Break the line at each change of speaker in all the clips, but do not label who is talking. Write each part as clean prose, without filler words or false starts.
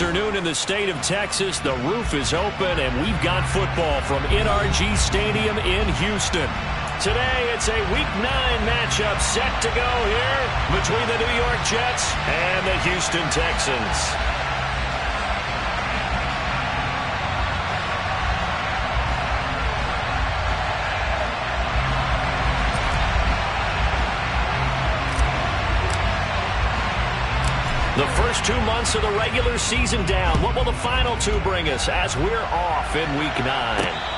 afternoon in the state of Texas. The roof is open, and we've got football from NRG Stadium in Houston. Today, it's a Week 9 matchup set to go here between the New York Jets and the Houston Texans. The first 2 months of the regular season down. What will the final 2 bring us as we're off in Week 9?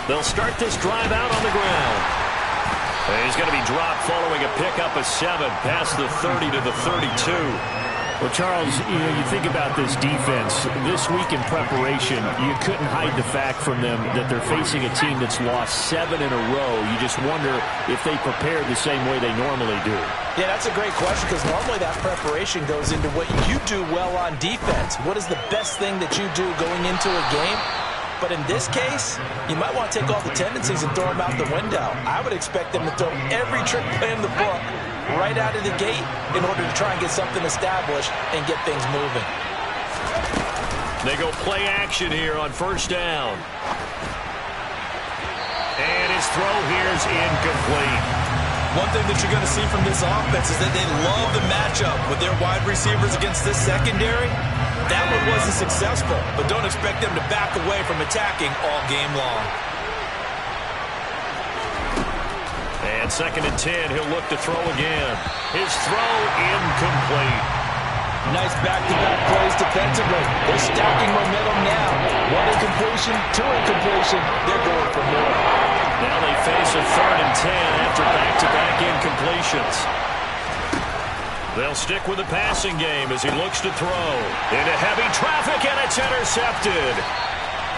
They'll start this drive out on the ground. He's going to be dropped following a pickup of 7 past the 30 to the 32.
Well, Charles, you think about this defense. This week in preparation, you couldn't hide the fact from them that they're facing a team that's lost 7 in a row. You just wonder if they prepared the same way they normally do.
Yeah, that's a great question because normally that preparation goes into what you do well on defense. What is the best thing that you do going into a game? But in this case, you might want to take all the tendencies and throw them out the window. I would expect them to throw every trick play in the book right out of the gate in order to try and get something established and get things moving.
They go play action here on first down. And his throw here is incomplete.
One thing that you're going to see from this offense is that they love the matchup with their wide receivers against this secondary. That one wasn't successful, but don't expect them to back away from attacking all game long.
And 2nd and 10, he'll look to throw again. His throw incomplete.
Nice back-to-back plays defensively. They're stacking momentum now. 1 incompletion, 2 incompletion. They're going for more.
Now they face a 3rd and 10 after back-to-back incompletions. They'll stick with the passing game as he looks to throw. Into heavy traffic, and it's intercepted.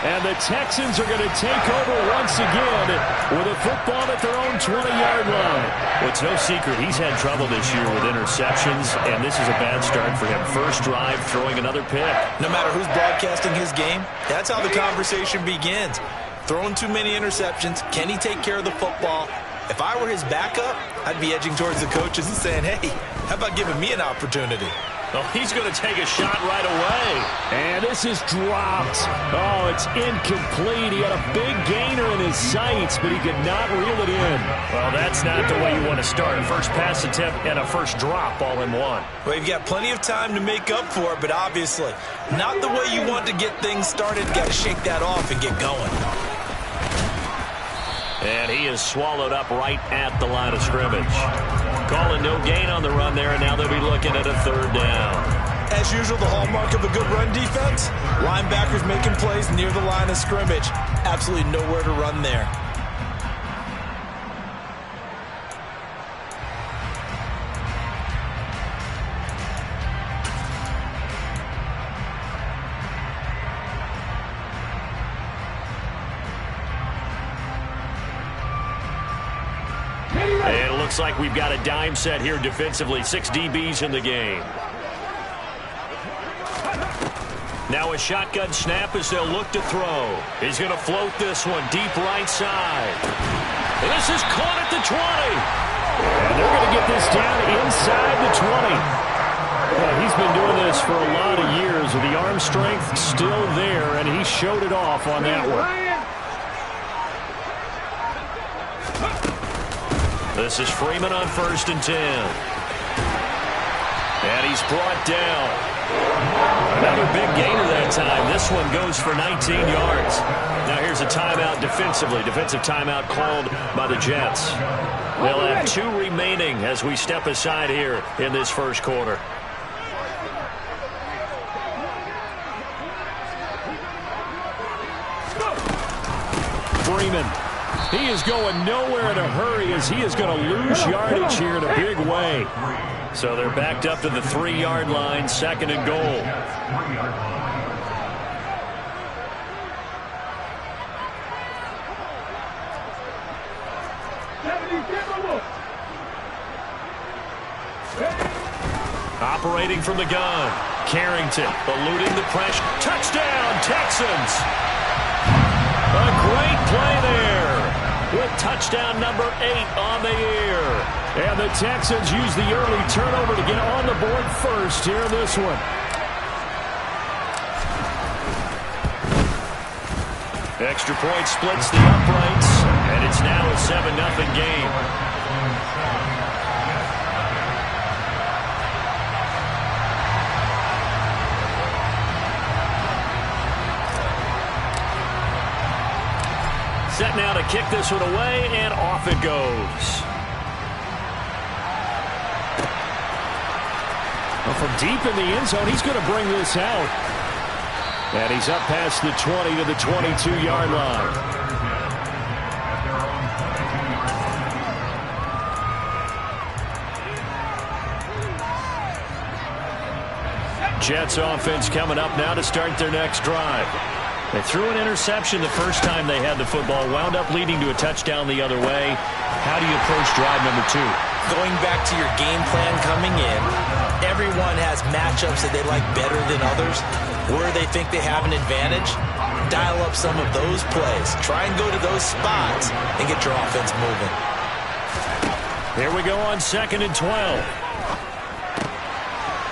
And the Texans are going to take over once again with a football at their own 20-yard line.
Well, it's no secret he's had trouble this year with interceptions, and this is a bad start for him. First drive, throwing another pick.
No matter who's broadcasting his game, that's how the conversation begins. Throwing too many interceptions, can he take care of the football? If I were his backup, I'd be edging towards the coaches and saying, hey, how about giving me an opportunity?
Oh, he's going to take a shot right away.
And this is dropped. Oh, it's incomplete. He had a big gainer in his sights, but he could not reel it in.
Well, that's not the way you want to start. First pass attempt and a first drop all in one.
Well, you've got plenty of time to make up for it, but obviously not the way you want to get things started. Got to shake that off and get going.
And he is swallowed up right at the line of scrimmage. Calling no gain on the run there, and now they'll be looking at a 3rd down.
As usual, the hallmark of a good run defense, linebackers making plays near the line of scrimmage. Absolutely nowhere to run there.
And it looks like we've got a dime set here defensively. 6 DBs in the game. Now a shotgun snap as they'll look to throw. He's going to float this one deep right side. And this is caught at the 20.
And they're going to get this down inside the 20. Well, he's been doing this for a lot of years. The arm strength still there, and he showed it off on that one.
This is Freeman on 1st and 10. And he's brought down. Another big gainer that time. This one goes for 19 yards. Now here's a timeout defensively. Defensive timeout called by the Jets. They'll have 2 remaining as we step aside here in this first quarter.
Freeman He is going nowhere in a hurry as he is going to lose yardage here in a big way.
So they're backed up to the 3-yard line, 2nd and goal. Operating from the gun. Carrington eluding the pressure. Touchdown, Texans! A great play there with touchdown number 8 on the year.
And the Texans use the early turnover to get on the board first here in this one.
Extra point splits the uprights, and it's now a 7-0 game. Set now to kick this one away, and off it goes.
Well, from deep in the end zone, he's going to bring this out. And he's up past the 20 to the 22-yard line.
Jets offense coming up now to start their next drive. They threw an interception the first time they had the football, wound up leading to a touchdown the other way. How do you approach drive number 2?
Going back to your game plan coming in, everyone has matchups that they like better than others. Where they think they have an advantage, dial up some of those plays. Try and go to those spots and get your offense moving.
Here we go on 2nd and 12.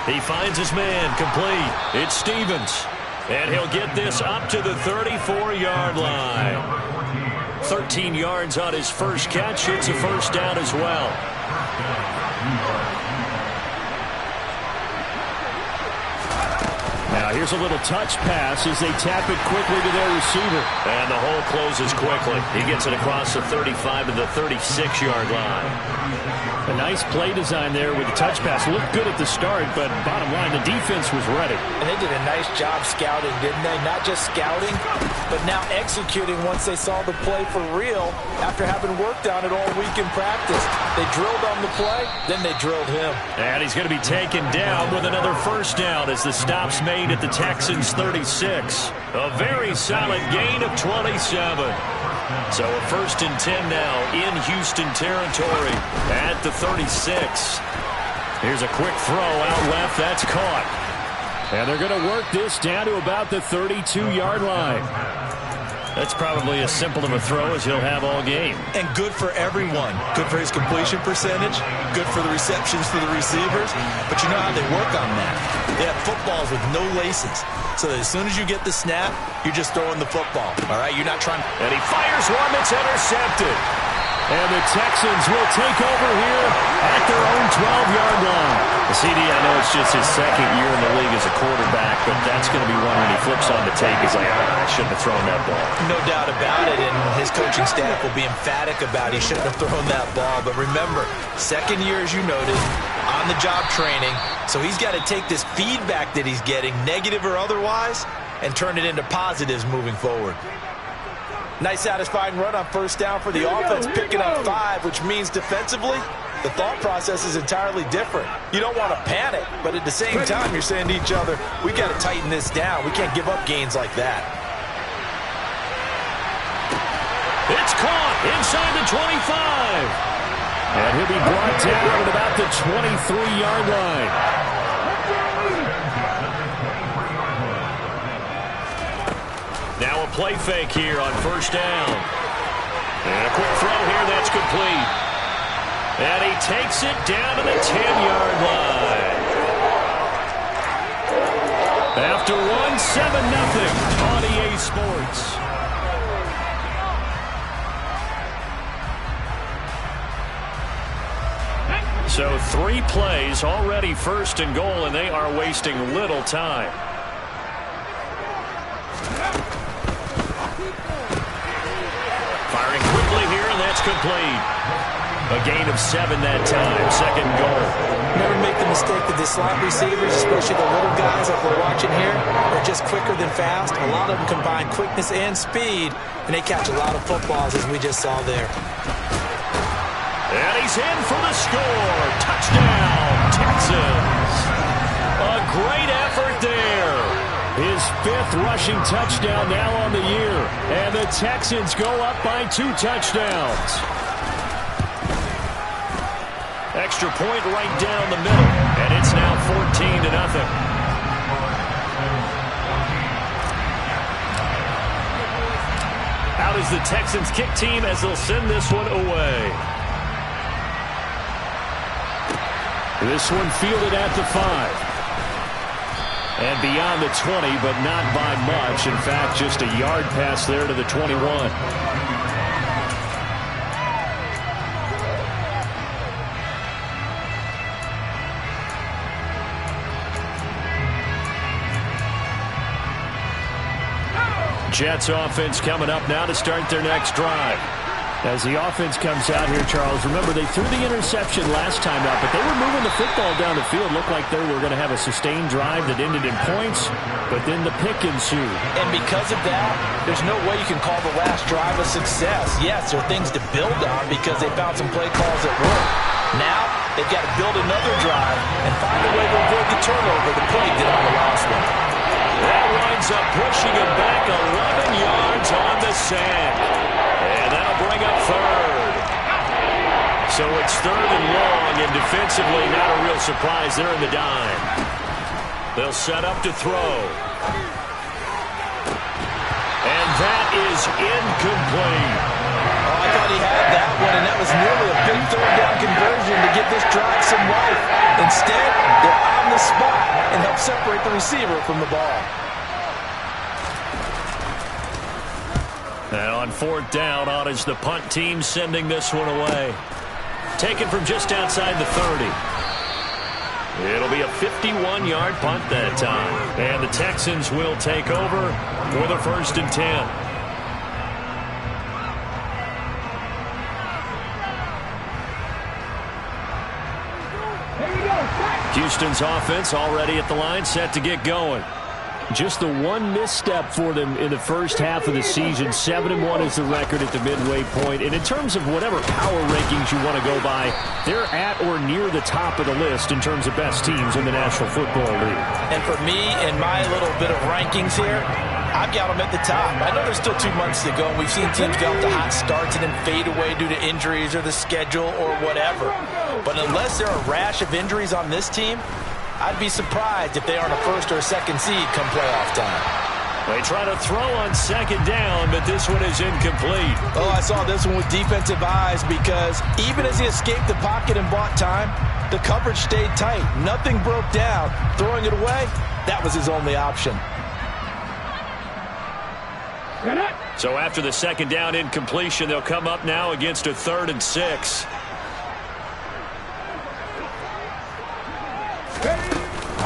He finds his man, complete. It's Stevens. And he'll get this up to the 34-yard line. 13 yards on his first catch. It's a first down as well.
Now here's a little touch pass as they tap it quickly to their receiver.
And the hole closes quickly. He gets it across the 35 to the 36-yard line.
A nice play design there with the touch pass. Looked good at the start, but bottom line, the defense was ready.
And they did a nice job scouting, didn't they? Not just scouting, but now executing once they saw the play for real after having worked on it all week in practice. They drilled on the play, then they drilled him.
And he's going to be taken down with another first down as the stop's made at the Texans' 36. A very solid gain of 27. So a 1st and 10 now in Houston territory at the 36. Here's a quick throw out left. That's caught.
And they're going to work this down to about the 32-yard line.
That's probably as simple of a throw as he'll have all game.
And good for everyone. Good for his completion percentage. Good for the receptions for the receivers. But you know how they work on that. They have footballs with no laces. So that as soon as you get the snap, you're just throwing the football. All right? You're not trying.
And he fires one that's intercepted.
And the Texans will take over here at their own 12-yard line.
CD, I know it's just his 2nd year in the league as a quarterback, but that's going to be one when he flips on the tape. He's like, I shouldn't have thrown that ball.
No doubt about it, and his coaching staff will be emphatic about he shouldn't have thrown that ball. But remember, 2nd year, as you noted, on-the-job training, so he's got to take this feedback that he's getting, negative or otherwise, and turn it into positives moving forward. Nice satisfying run on first down for the offense, picking up 5, which means defensively, the thought process is entirely different. You don't want to panic, but at the same time, you're saying to each other, we got to tighten this down. We can't give up gains like that.
It's caught inside the 25.
And he'll be brought down at about the 23-yard line.
Now a play fake here on first down. And a quick throw here, that's complete. And he takes it down to the 10-yard line. After 1-7-0 on EA Sports. So 3 plays, already 1st and goal, and they are wasting little time. Firing quickly here, and that's complete. A gain of 7 that time. Second goal.
Never make the mistake that the slot receivers, especially the little guys like we're watching here, are just quicker than fast. A lot of them combine quickness and speed, and they catch a lot of footballs, as we just saw there.
And he's in for the score. Touchdown, Texans. A great effort there.
His 5th rushing touchdown now on the year. And the Texans go up by 2 touchdowns.
Extra point right down the middle. And it's now 14-0. Out is the Texans kick team as they'll send this one away.
This one fielded at the 5. And beyond the 20, but not by much. In fact, just a yard pass there to the 21.
Jets offense coming up now to start their next drive.
As the offense comes out here, Charles, remember they threw the interception last time out, but they were moving the football down the field. Looked like they were going to have a sustained drive that ended in points, but then the pick ensued.
And because of that, there's no way you can call the last drive a success. Yes, there are things to build on because they found some play calls that work. Now, they've got to build another drive and find a way to avoid the turnover the play did on the last one.
That winds up pushing him back 11 yards on the sack. And that'll bring up 3rd. So it's 3rd and long, and defensively not a real surprise there in the dime. They'll set up to throw. And that is incomplete.
Oh, I thought he had that one, and that was nearly a big 3rd down conversion to give this drive some life. Instead, they're on the spot and help separate the receiver from the ball.
And on 4th down, on is the punt team sending this one away. Taken from just outside the 30. It'll be a 51-yard punt that time. And the Texans will take over with a 1st and 10. Houston's offense already at the line, set to get going.
Just the one misstep for them in the first half of the season. 7-1 is the record at the midway point. And in terms of whatever power rankings you want to go by, they're at or near the top of the list in terms of best teams in the National Football League.
And for me, in my little bit of rankings here, I've got them at the top. I know there's still 2 months to go. We've seen teams get off to hot starts and then fade away due to injuries or the schedule or whatever. But unless there are a rash of injuries on this team, I'd be surprised if they aren't a 1st or 2nd seed come playoff time.
They try to throw on 2nd down, but this one is incomplete.
Oh, I saw this one with defensive eyes because even as he escaped the pocket and bought time, the coverage stayed tight. Nothing broke down. Throwing it away, that was his only option.
So after the 2nd down incompletion, they'll come up now against a 3rd and 6.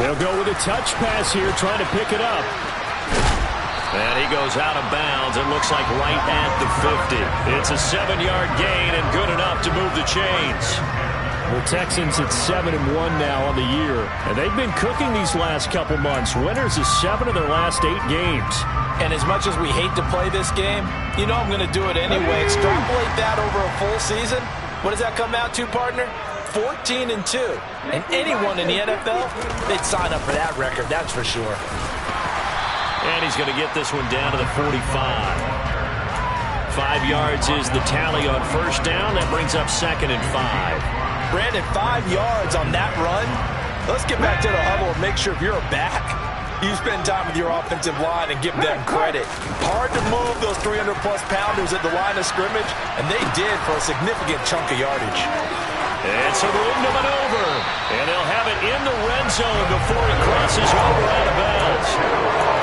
They'll go with a touch pass here, trying to pick it up.
And he goes out of bounds. It looks like right at the 50. It's a 7-yard gain and good enough to move the chains.
The Texans at 7-1 now on the year. And they've been cooking these last couple months. Winners of 7 of their last 8 games.
And as much as we hate to play this game, you know I'm going to do it anyway. Extrapolate that over a full season. What does that come out to, partner? 14-2. And anyone in the NFL, they'd sign up for that record, that's for sure.
And he's going to get this one down to the 45. 5 yards is the tally on 1st down. That brings up 2nd and 5.
Brandon, 5 yards on that run. Let's get back to the huddle and make sure if you're a back, you spend time with your offensive line and give them credit. Hard to move those 300-plus pounders at the line of scrimmage, and they did for a significant chunk of yardage.
It's a room to maneuver, and they'll have it in the red zone before he crosses over out of bounds.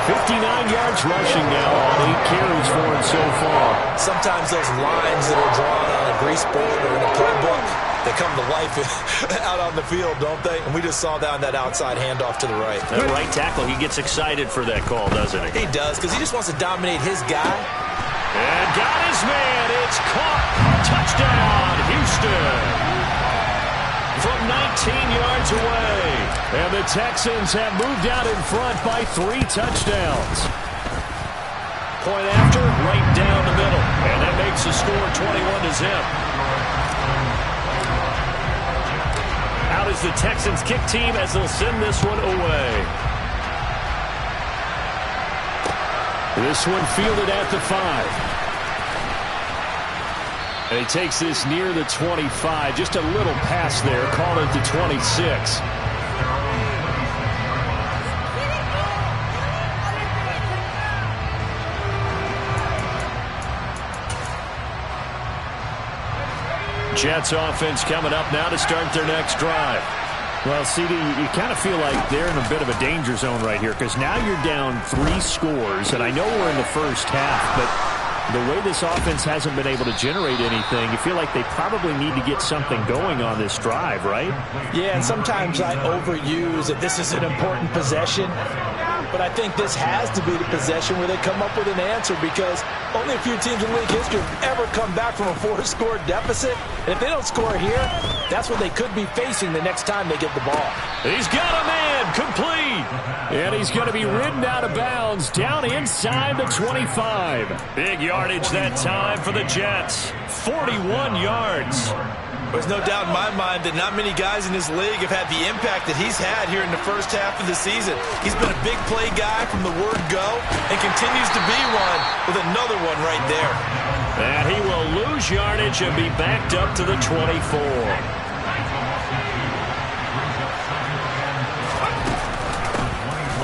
59 yards rushing now on 8 carries for him so far.
Sometimes those lines that are drawn on a grease board or in a playbook, they come to life out on the field, don't they? And we just saw that on that outside handoff to the right.
That right tackle, he gets excited for that call, doesn't he?
He does, because he just wants to dominate his guy.
And got his man. It's caught. Touchdown, Houston. From 19 yards away.
And the Texans have moved out in front by 3 touchdowns.
Point after, right down the middle. And that makes the score 21-0. Out is the Texans kick team as they'll send this one away.
This one fielded at the 5. And he takes this near the 25. Just a little pass there. Called it the 26.
Jets offense coming up now to start their next drive.
Well, CD, you kind of feel like they're in a bit of a danger zone right here because now you're down 3 scores, and I know we're in the first half, but the way this offense hasn't been able to generate anything, you feel like they probably need to get something going on this drive, right?
Yeah, and sometimes I overuse that this is an important possession, but I think this has to be the possession where they come up with an answer because only a few teams in league history have ever come back from a 4-score deficit. And if they don't score here, that's what they could be facing the next time they get the ball.
He's got a man, complete.
And he's going to be ridden out of bounds down inside the 25.
Big yardage that time for the Jets. 41 yards.
There's no doubt in my mind that not many guys in this league have had the impact that he's had here in the first half of the season. He's been a big play guy from the word go and continues to be one with another one right there.
And he will lose yardage and be backed up to the 24.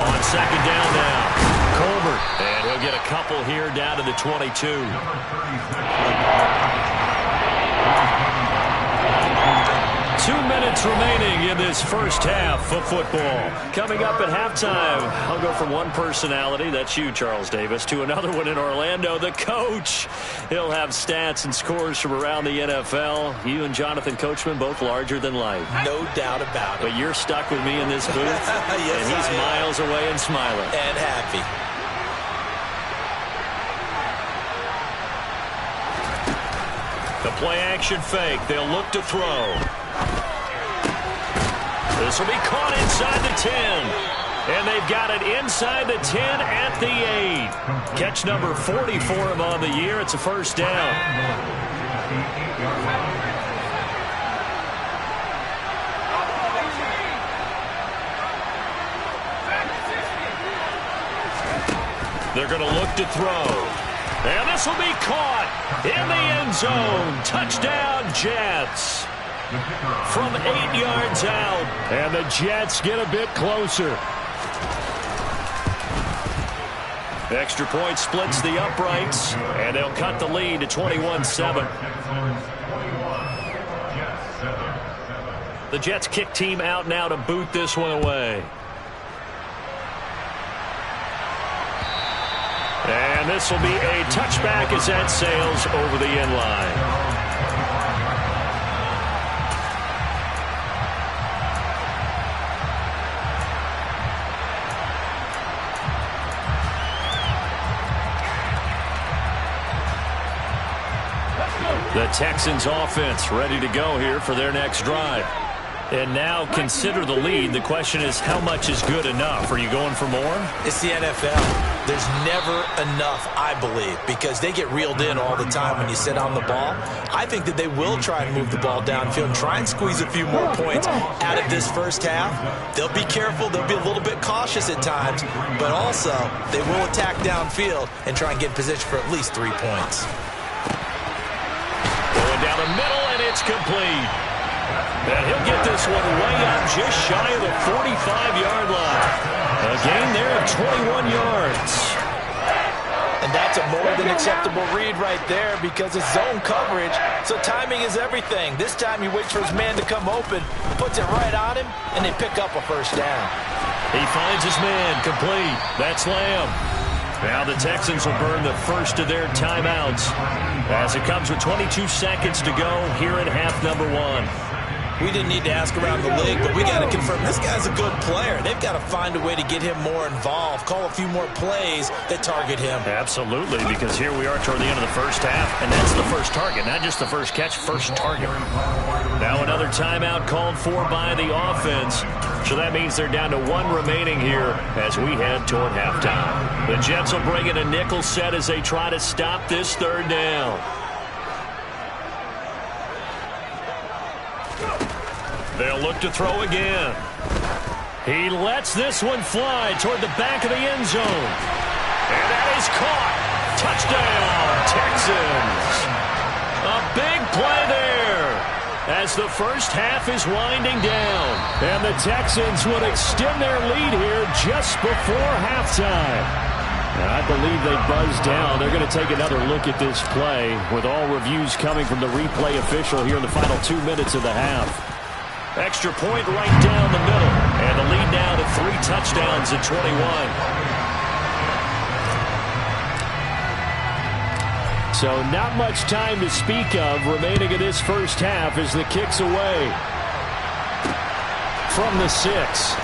On second down now. Colbert. And he'll get a couple here down to the 22. 2 minutes remaining in this first half of football. Coming up at halftime, I'll go from one personality, that's you, Charles Davis, to another one in Orlando, the coach. He'll have stats and scores from around the NFL. You and Jonathan Coachman, both larger than life.
No doubt about it.
But you're stuck with me in this booth,
yes,
and he's miles away and smiling.
And happy.
The play-action fake. They'll look to throw. This will be caught inside the 10. And they've got it inside the 10 at the 8. Catch number 40 for him on the year. It's a first down. They're going to look to throw. And this will be caught in the end zone. Touchdown, Jets. From 8 yards out.
And the Jets get a bit closer.
Extra point splits the uprights, and they'll cut the lead to 21-7. The Jets kick team out now to boot this one away. And this will be a touchback as that sails over the end line. The Texans offense ready to go here for their next drive. And now consider the lead. The question is, how much is good enough? Are you going for more?
It's the NFL. There's never enough, I believe, because they get reeled in all the time when you sit on the ball. I think that they will try and move the ball downfield and try and squeeze a few more points out of this first half. They'll be careful. They'll be a little bit cautious at times, but also they will attack downfield and try and get in position for at least 3 points.
Going down the middle, and it's complete. And he'll get this one way up just shy of the 45-yard line. A gain there of 21 yards.
And that's a more than acceptable read right there because it's zone coverage, so timing is everything. This time he waits for his man to come open, puts it right on him, and they pick up a first down.
He finds his man complete. That's Lamb. Now the Texans will burn the first of their timeouts as it comes with 22 seconds to go here in half number 1.
We didn't need to ask around the league, but we got to confirm this guy's a good player. They've got to find a way to get him more involved, call a few more plays that target him.
Absolutely, because here we are toward the end of the first half, and that's the first target, not just the first catch, first target. Now another timeout called for by the offense. So that means they're down to one remaining here as we head toward halftime. The Jets will bring in a nickel set as they try to stop this third down. They'll look to throw again. He lets this one fly toward the back of the end zone. And that is caught. Touchdown, Texans. A big play there as the first half is winding down.
And the Texans would extend their lead here just before halftime. And I believe they buzzed down. They're going to take another look at this play with all reviews coming from the replay official here in the final 2 minutes of the half.
Extra point right down the middle. And the lead now to 3 touchdowns at 21.
So not much time to speak of remaining in this first half as the kick's away from the 6.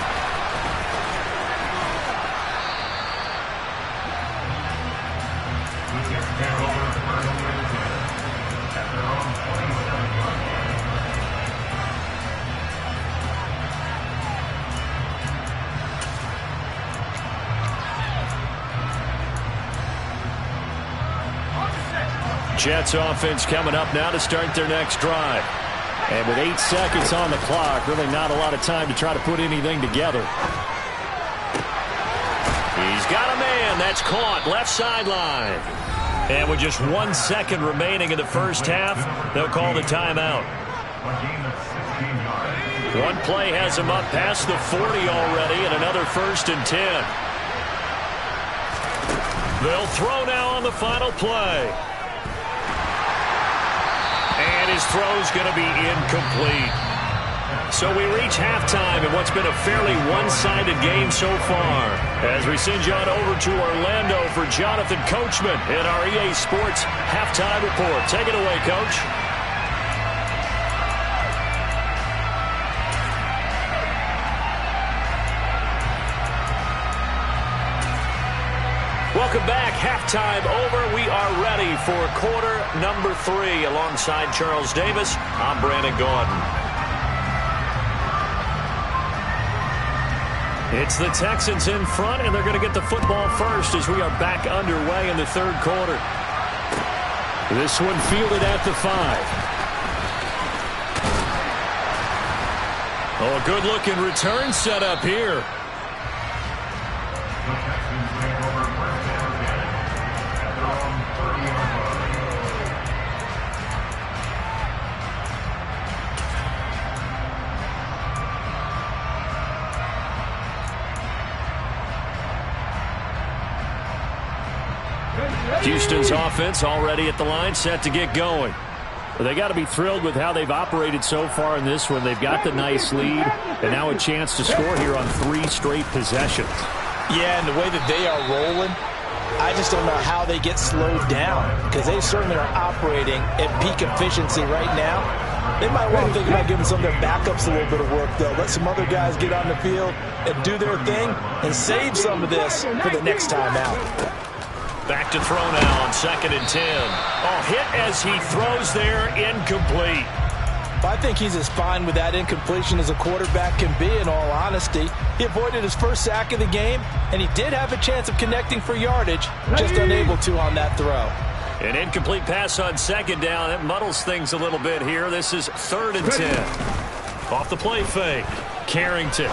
Jets offense coming up now to start their next drive.
And with 8 seconds on the clock, really not a lot of time to try to put anything together.
He's got a man. That's caught. Left sideline. And with just 1 second remaining in the first half, they'll call the timeout. One play has him up past the 40 already, and another 1st and 10. They'll throw now on the final play. And his throw's going to be incomplete. So we reach halftime in what's been a fairly one-sided game so far. As we send you on over to Orlando for Jonathan Coachman in our EA Sports Halftime Report. Take it away, Coach. Welcome back. Halftime over. We are ready for quarter number 3. Alongside Charles Davis, I'm Brandon Gaudin. It's the Texans in front, and they're going to get the football first as we are back underway in the third quarter.
This one fielded at the 5.
Oh, a good-looking return set up here. Houston's offense already at the line, set to get going.
Well, they got to be thrilled with how they've operated so far in this one. They've got the nice lead, and now a chance to score here on 3 straight possessions.
Yeah, and the way that they are rolling, I just don't know how they get slowed down, because they certainly are operating at peak efficiency right now. They might want to think about giving some of their backups a little bit of work, though. Let some other guys get on the field and do their thing and save some of this for the next time out.
Back to throw now on 2nd and 10. Oh, hit as he throws there, incomplete.
I think he's as fine with that incompletion as a quarterback can be, in all honesty. He avoided his first sack of the game, and he did have a chance of connecting for yardage, just unable to on that throw.
An incomplete pass on 2nd down. It muddles things a little bit here. This is 3rd and 10. Off the play fake. Carrington.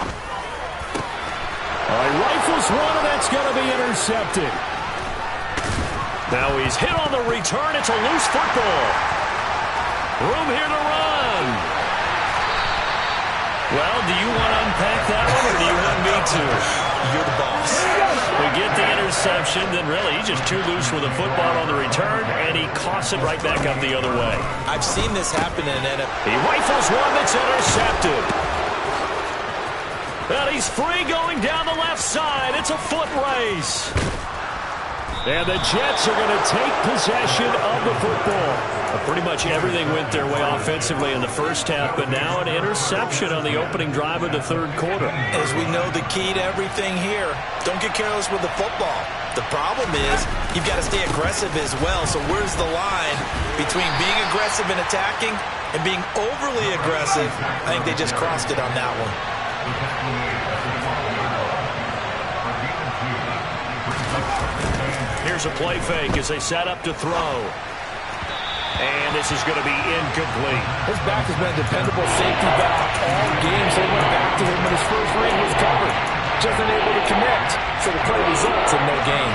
He rifles one, and that's going to be intercepted.
Now he's hit on the return. It's a loose football. Room here to run. Well, do you want to unpack that one, or do you want me to?
You're the boss.
We get the interception, then really he's just too loose with the football on the return, and he coughs it right back up the other way.
I've seen this happen in NFL.
He rifles one that's intercepted. Well, he's free going down the left side. It's a foot race.
And the Jets are going to take possession of the football.
Pretty much everything went their way offensively in the first half, but now an interception on the opening drive of the third quarter.
As we know, the key to everything here, don't get careless with the football. The problem is you've got to stay aggressive as well. So where's the line between being aggressive and attacking and being overly aggressive? I think they just crossed it on that one.
Here's a play fake as they set up to throw. And this is going to be incomplete.
His back has been a dependable safety back all game, so he went back to him when his first read was covered. Just unable to connect, so the play results in no gain.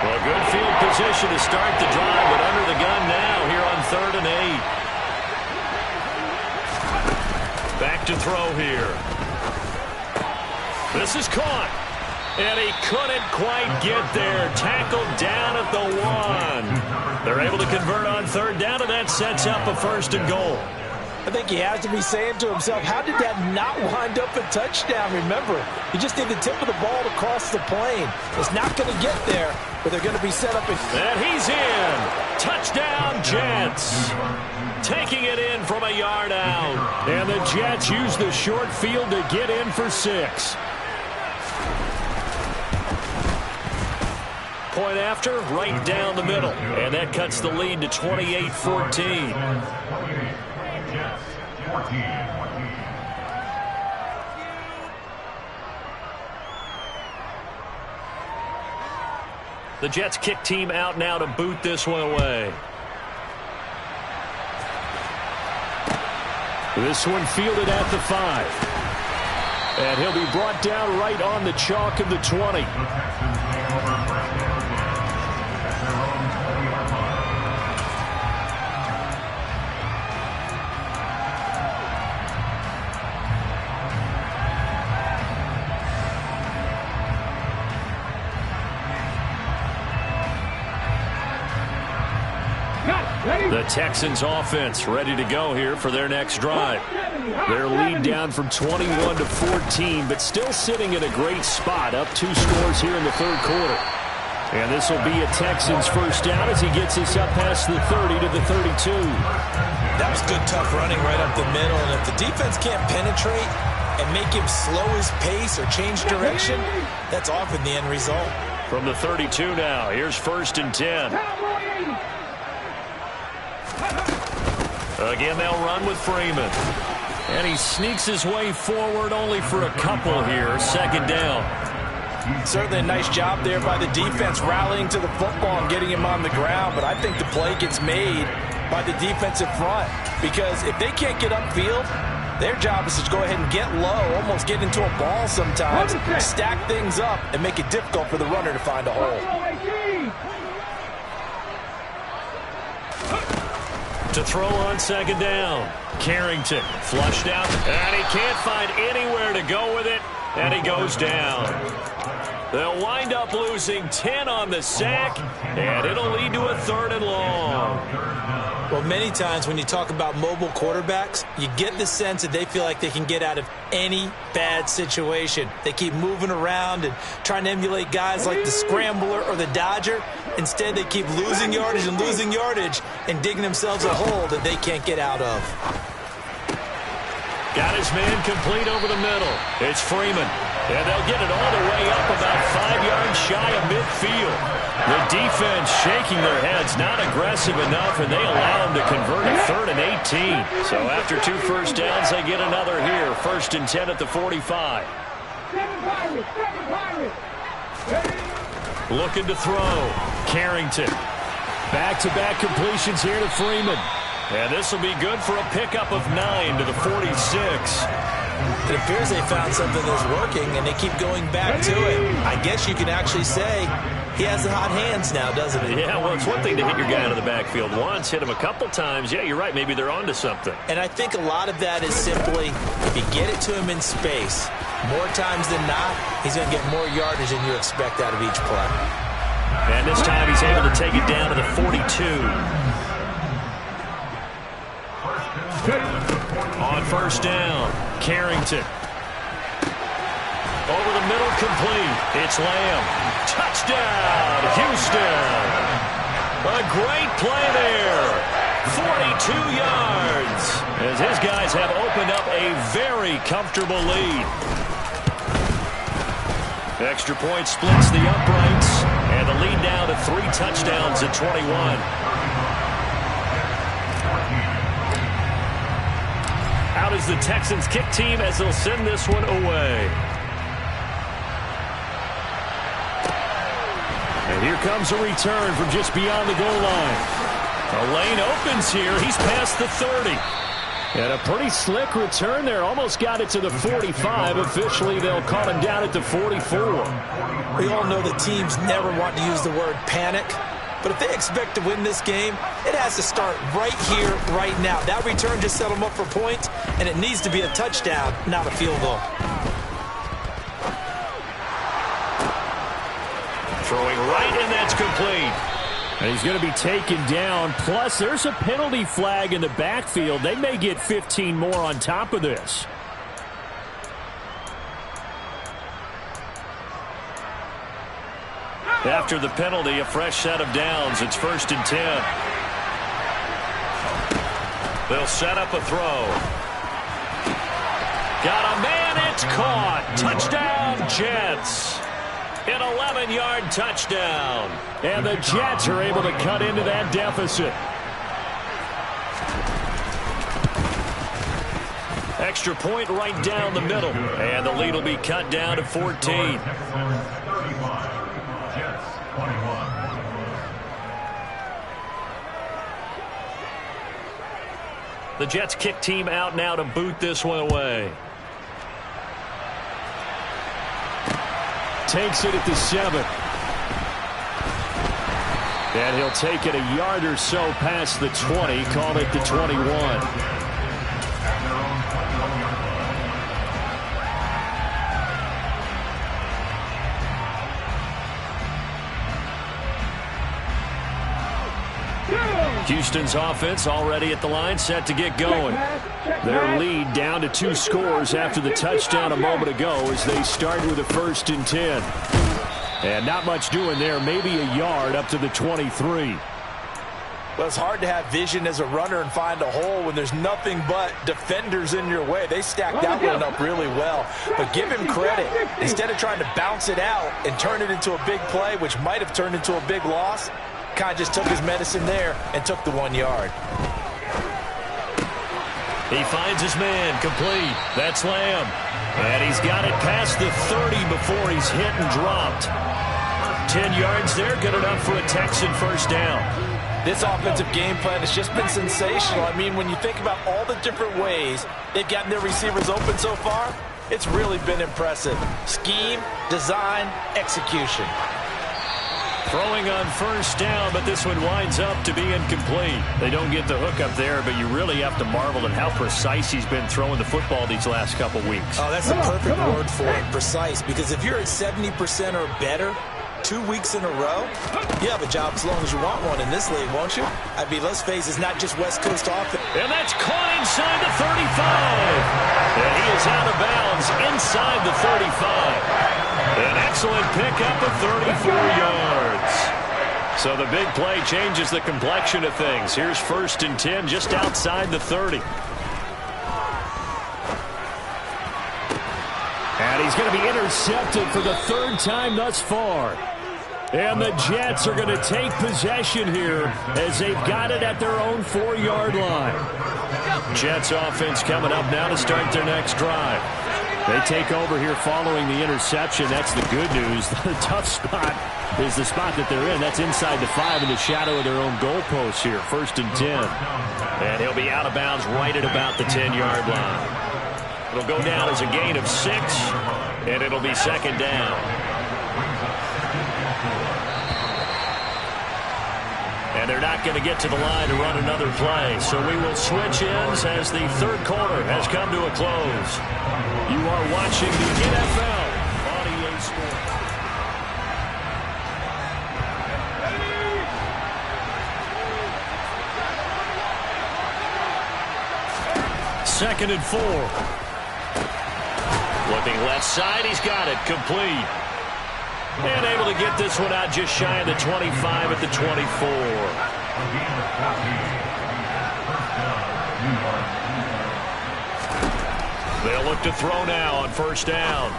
Well, good field position to start the drive, but under the gun now here on 3rd and 8. Back to throw here. This is caught. And he couldn't quite get there. Tackled down at the 1. They're able to convert on 3rd down, and that sets up a 1st and goal.
I think he has to be saying to himself, how did that not wind up a touchdown? Remember, you just need the tip of the ball to cross the plane. It's not going to get there, but they're going to be set up.
And he's in. Touchdown, Jets. Taking it in from a yard out.
And the Jets use the short field to get in for 6.
Point after, right down the middle. And that cuts the lead to 28-14. The Jets kick team out now to boot this one away.
This one fielded at the 5. And he'll be brought down right on the chalk of the 20.
The Texans offense ready to go here for their next drive.
Their lead down from 21 to 14, but still sitting in a great spot, up 2 scores here in the 3rd quarter. And this will be a Texans 1st down as he gets us up past the 30 to the 32.
That was good, tough running right up the middle. And if the defense can't penetrate and make him slow his pace or change direction, that's often the end result.
From the 32 now, here's 1st and 10. Again, they'll run with Freeman. And he sneaks his way forward only for a couple here. 2nd down.
Certainly a nice job there by the defense rallying to the football and getting him on the ground. But I think the play gets made by the defensive front. Because if they can't get upfield, their job is to go ahead and get low, almost get into a ball sometimes, stack things up, and make it difficult for the runner to find a hole.
To throw on 2nd down. Carrington flushed out, and he can't find anywhere to go with it, and he goes down. They'll wind up losing 10 on the sack, and it'll lead to a 3rd and long.
Well, many times when you talk about mobile quarterbacks, you get the sense that they feel like they can get out of any bad situation. They keep moving around and trying to emulate guys like the Scrambler or the Dodger. Instead, they keep losing yardage and digging themselves a hole that they can't get out of.
Got his man complete over the middle. It's Freeman. And they'll get it all the way up about 5 yards shy of midfield. The defense shaking their heads, not aggressive enough, and they allow them to convert a 3rd and 18. So after 2 1st downs, they get another here. 1st and 10 at the 45. Looking to throw. Carrington.
Back-to-back completions here to Freeman.
And this will be good for a pickup of 9 to the 46.
It appears they found something that's working, and they keep going back to it. I guess you can actually say he has the hot hands now, doesn't he?
Yeah, well, it's one thing to hit your guy out of the backfield once, hit him a couple times. Yeah, you're right. Maybe they're onto something.
And I think a lot of that is simply if you get it to him in space, more times than not, he's going to get more yardage than you expect out of each play.
And this time he's able to take it down to the 42. On 1st down, Carrington. Over the middle, complete. It's Lamb. Touchdown, Houston. A great play there. 42 yards. As his guys have opened up a very comfortable lead. Extra point splits the uprights. And the lead now to 3 touchdowns at 21. Out is the Texans kick team as they'll send this one away. And here comes a return from just beyond the goal line. The lane opens here. He's past the 30. And a pretty slick return there. Almost got it to the 45. Officially, they'll call him down at the 44.
We all know that teams never want to use the word panic. But if they expect to win this game, it has to start right here, right now. That return just set them up for points, and it needs to be a touchdown, not a field goal.
Throwing right, and that's complete.
And he's going to be taken down. Plus, there's a penalty flag in the backfield. They may get 15 more on top of this.
After the penalty, a fresh set of downs. It's 1st and 10. They'll set up a throw. Got a man, it's caught. Touchdown, Jets. An 11-yard touchdown.
And the Jets are able to cut into that deficit.
Extra point right down the middle. And the lead will be cut down to 14. The Jets kick team out now to boot this one away.
Takes it at the 7. And he'll take it a yard or so past the 20. Call it the 21. Houston's offense already at the line, set to get going. Their lead down to 2 scores after the touchdown a moment ago as they start with a 1st and 10. And not much doing there, maybe a yard up to the 23.
Well, it's hard to have vision as a runner and find a hole when there's nothing but defenders in your way. They stacked that one up really well. But give him credit. Instead of trying to bounce it out and turn it into a big play, which might have turned into a big loss, kind of just took his medicine there and took the 1 yard.
He finds his man, complete. That's Lamb. And he's got it past the 30 before he's hit and dropped. 10 yards there, good enough for a Texan first down.
This offensive game plan has just been sensational. I mean, when you think about all the different ways they've gotten their receivers open so far, it's really been impressive. Scheme, design, execution.
Throwing on first down, but this one winds up to be incomplete. They don't get the hook up there, but you really have to marvel at how precise he's been throwing the football these last couple weeks.
Oh, that's the perfect word for it, precise. Because if you're at 70% or better 2 weeks in a row, you have a job as long as you want one in this league, won't you? I mean, let's face it, it's not just West Coast offense.
And that's caught inside the 35. And he is out of bounds inside the 35. An excellent pickup of 34 yards. So the big play changes the complexion of things. Here's 1st and 10 just outside the 30.
And he's going to be intercepted for the 3rd time thus far. And the Jets are going to take possession here as they've got it at their own 4-yard line.
Jets offense coming up now to start their next drive.
They take over here following the interception. That's the good news. The tough spot is the spot that they're in. That's inside the 5 in the shadow of their own goalpost here. 1st and 10.
And he'll be out of bounds right at about the 10-yard line. It'll go down as a gain of 6, and it'll be 2nd down. And they're not going to get to the line to run another play. So we will switch ends as the 3rd quarter has come to a close. You are watching the NFL on EA Sports. Second and 4. Looking left side, he's got it, complete. And able to get this one out just shy of the 25 at the 24. They'll look to throw now on first down.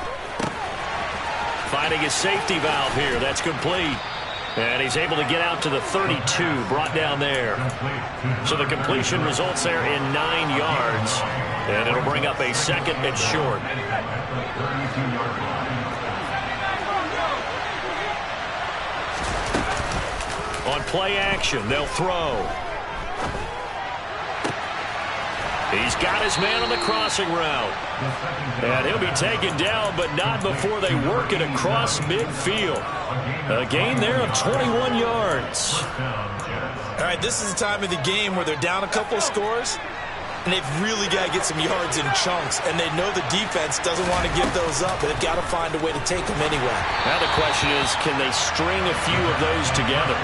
Finding his safety valve here, that's complete. And he's able to get out to the 32, brought down there. So the completion results there in 9 yards. And it'll bring up a second and short. On play action, they'll throw. He's got his man on the crossing route. And he'll be taken down, but not before they work it across midfield. A gain there of 21 yards.
All right, this is the time of the game where they're down a couple of scores, and they've really got to get some yards in chunks, and they know the defense doesn't want to give those up, but they've got to find a way to take them anyway.
Now the question is, can they string a few of those together?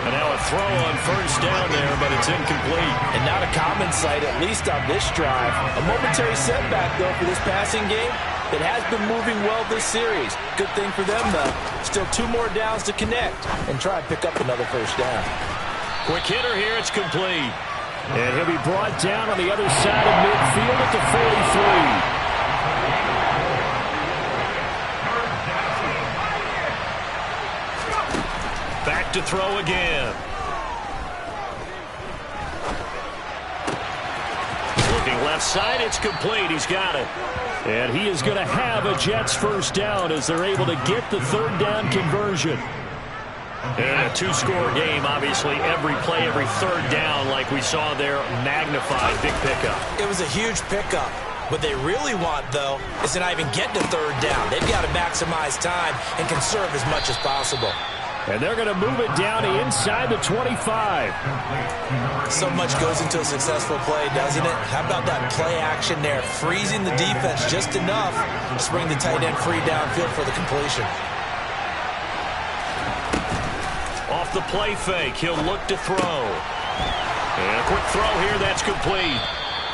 And now a throw on first down there, but it's incomplete.
And not a common sight, at least on this drive. A momentary setback, though, for this passing game. It has been moving well this series. Good thing for them, though. Still 2 more downs to connect and try and pick up another first down.
Quick hitter here, it's complete.
And he'll be brought down on the other side of midfield at the 43.
Back to throw again. Looking left side, it's complete. He's got it.
And he is going to have a Jets first down as they're able to get the third down conversion.
And a 2-score game, obviously, every play, every third down, like we saw there, magnified. Big pickup.
It was a huge pickup. What they really want, though, is to not even get to third down. They've got to maximize time and conserve as much as possible.
And they're going to move it down inside the 25.
So much goes into a successful play, doesn't it? How about that play action there? Freezing the defense just enough to bring the tight end free downfield for the completion.
Off the play fake, he'll look to throw. And a quick throw here, that's complete.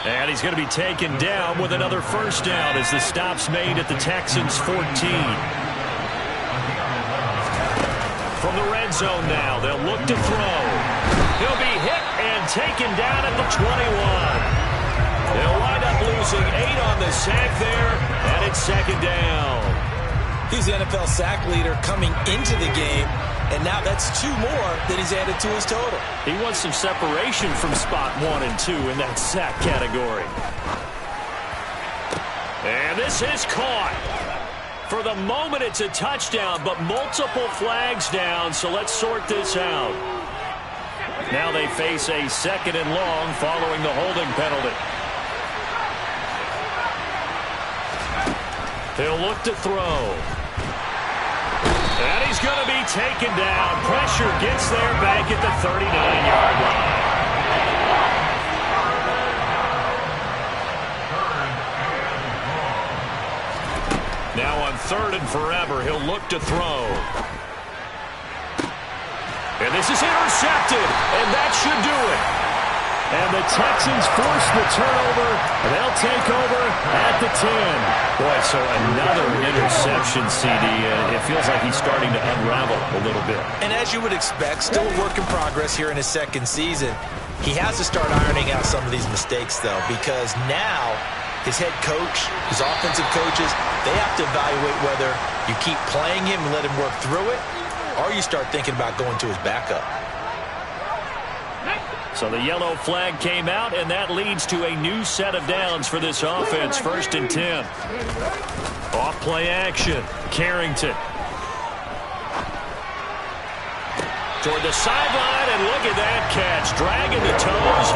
And he's going to be taken down with another first down as the stop's made at the Texans 14. From the red zone now, they'll look to throw. He'll be hit and taken down at the 21. They'll wind up losing 8 on the sack there, and it's second down.
He's the NFL sack leader coming into the game, and now that's 2 more that he's added to his total.
He wants some separation from spot 1 and 2 in that sack category. And this is caught. For the moment, it's a touchdown, but multiple flags down, so let's sort this out. Now they face a second and long following the holding penalty. He'll look to throw. And he's going to be taken down. Pressure gets there back at the 39-yard line. Now on 3rd and forever, he'll look to throw. And this is intercepted, and that should do it.
And the Texans force the turnover, and they'll take over at the 10.
Boy, so another interception, CD. It feels like he's starting to unravel a little bit.
And as you would expect, still a work in progress here in his second season. He has to start ironing out some of these mistakes, though, because now his head coach, his offensive coaches, they have to evaluate whether you keep playing him and let him work through it, or you start thinking about going to his backup.
So the yellow flag came out, and that leads to a new set of downs for this offense. 1st and 10. Off play action. Carrington. Toward the sideline, and look at that catch. Dragging the toes.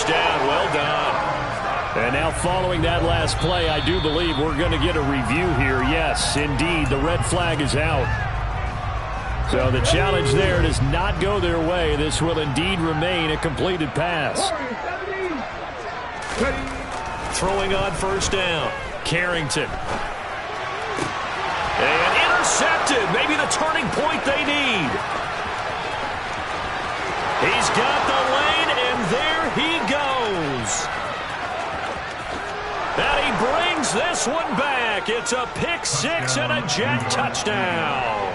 Down, well done.
And now following that last play, I do believe we're going to get a review here. Yes, indeed, the red flag is out. So the challenge there does not go their way. This will indeed remain a completed pass.
Throwing on first down. Carrington. And intercepted. Maybe the turning point they need. He's got the lane, and there he goes. this one back. It's a pick six and a Jet touchdown.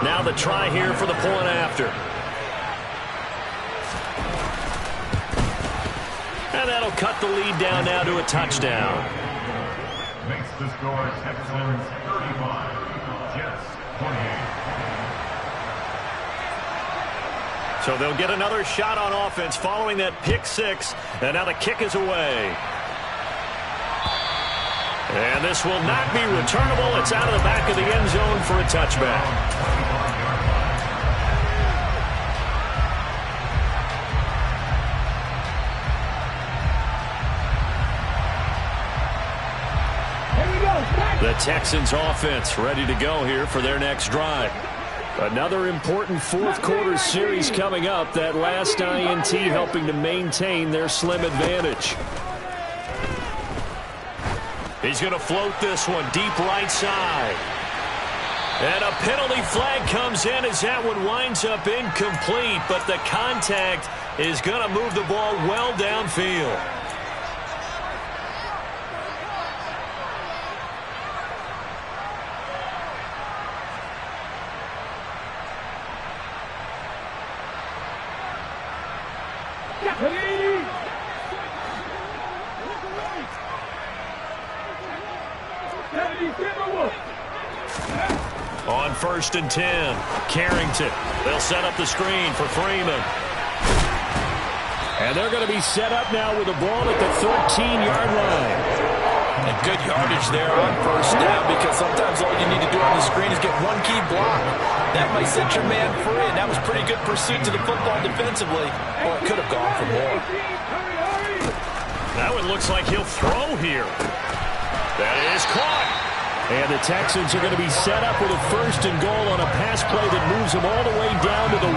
Now the try here for the point after. And that'll cut the lead down now to a touchdown.
Makes the score Texans 35, Jets 28.
So they'll get another shot on offense following that pick six. And now the kick is away. And this will not be returnable. It's out of the back of the end zone for a touchback. The Texans offense ready to go here for their next drive. Another important fourth quarter series coming up. That last INT helping to maintain their slim advantage. He's going to float this one deep right side. And a penalty flag comes in as that one winds up incomplete. But the contact is going to move the ball well downfield. On 1st and 10, Carrington. They'll set up the screen for Freeman.
And they're going to be set up now with the ball at the 13-yard line.
And good yardage there on first down, because sometimes all you need to do on the screen is get one key block. That might set your man free, and that was pretty good pursuit to the football defensively. Or it could have gone for more.
That one looks like he'll throw here. That is caught.
And the Texans are going to be set up with a 1st and goal on a pass play that moves them all the way down to the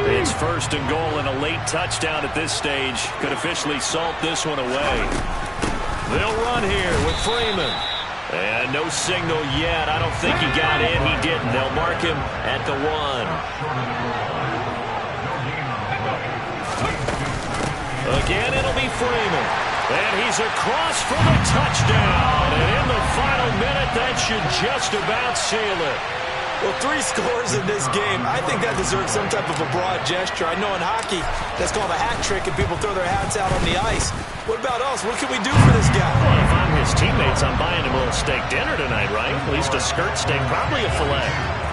1.
It's 1st and goal and a late touchdown at this stage. Could officially salt this one away. They'll run here with Freeman. And no signal yet. I don't think he got in. He didn't. They'll mark him at the 1. Again, it'll be Freeman. And he's across for the touchdown. And in the final minute, that should just about seal it.
Well, 3 scores in this game. I think that deserves some type of a broad gesture. I know in hockey, that's called a hat trick, and people throw their hats out on the ice. What about us? What can we do for this guy?
Well, if I'm his teammates, I'm buying him a little steak dinner tonight, right? At least a skirt steak, probably a filet.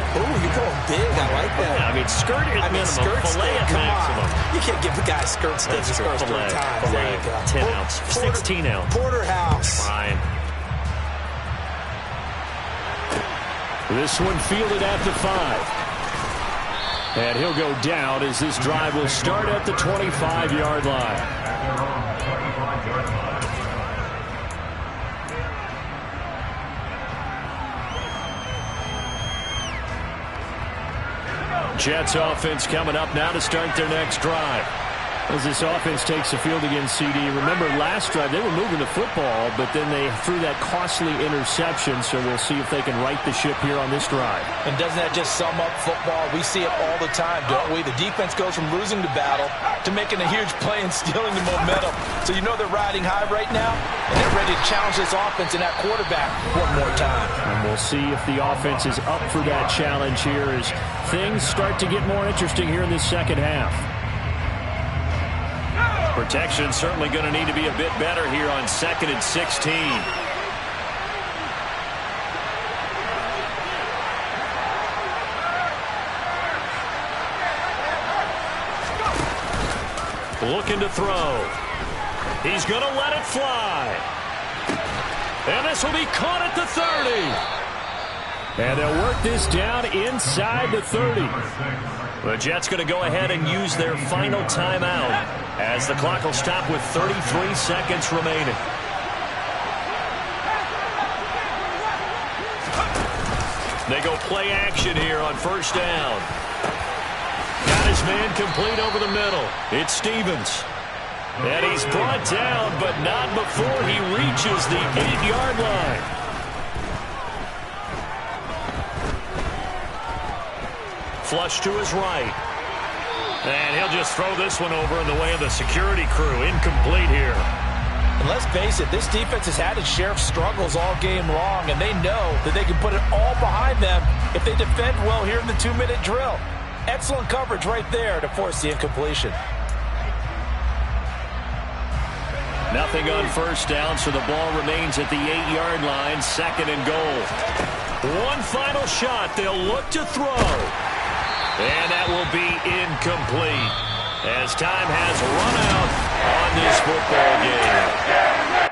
Oh, you're going big. I like that.
Yeah, I mean, skirt at minimum,
skirt
filet
steak,
at maximum.
You can't give the guy a skirt steak his first 3 times. There you go.
10 ounce, 16 ounce.
Porterhouse.
Fine.
This one fielded at the 5. And he'll go down as this drive will start at the 25-yard line.
Jets offense coming up now to start their next drive.
As this offense takes the field against CD, remember last drive they were moving the football, but then they threw that costly interception, so we'll see if they can right the ship here on this drive.
And doesn't that just sum up football? We see it all the time, don't we? The defense goes from losing the battle to making a huge play and stealing the momentum. So you know they're riding high right now, and they're ready to challenge this offense and that quarterback one more time.
And we'll see if the offense is up for that challenge here as things start to get more interesting here in this second half.
Protection certainly going to need to be a bit better here on 2nd and 16. Looking to throw. He's going to let it fly. And this will be caught at the 30.
And they'll work this down inside the 30.
The Jets going to go ahead and use their final timeout as the clock will stop with 33 seconds remaining. They go play action here on 1st down. Got his man complete over the middle. It's Stevens. And he's brought down, but not before he reaches the 8-yard line. Flush to his right. And he'll just throw this one over in the way of the security crew. Incomplete here.
And let's face it, this defense has had its share of struggles all game long, and they know that they can put it all behind them if they defend well here in the 2-minute drill. Excellent coverage right there to force the incompletion.
Nothing on first down, so the ball remains at the 8-yard line, 2nd and goal. One final shot. They'll look to throw. And that will be incomplete as time has run out on this football game.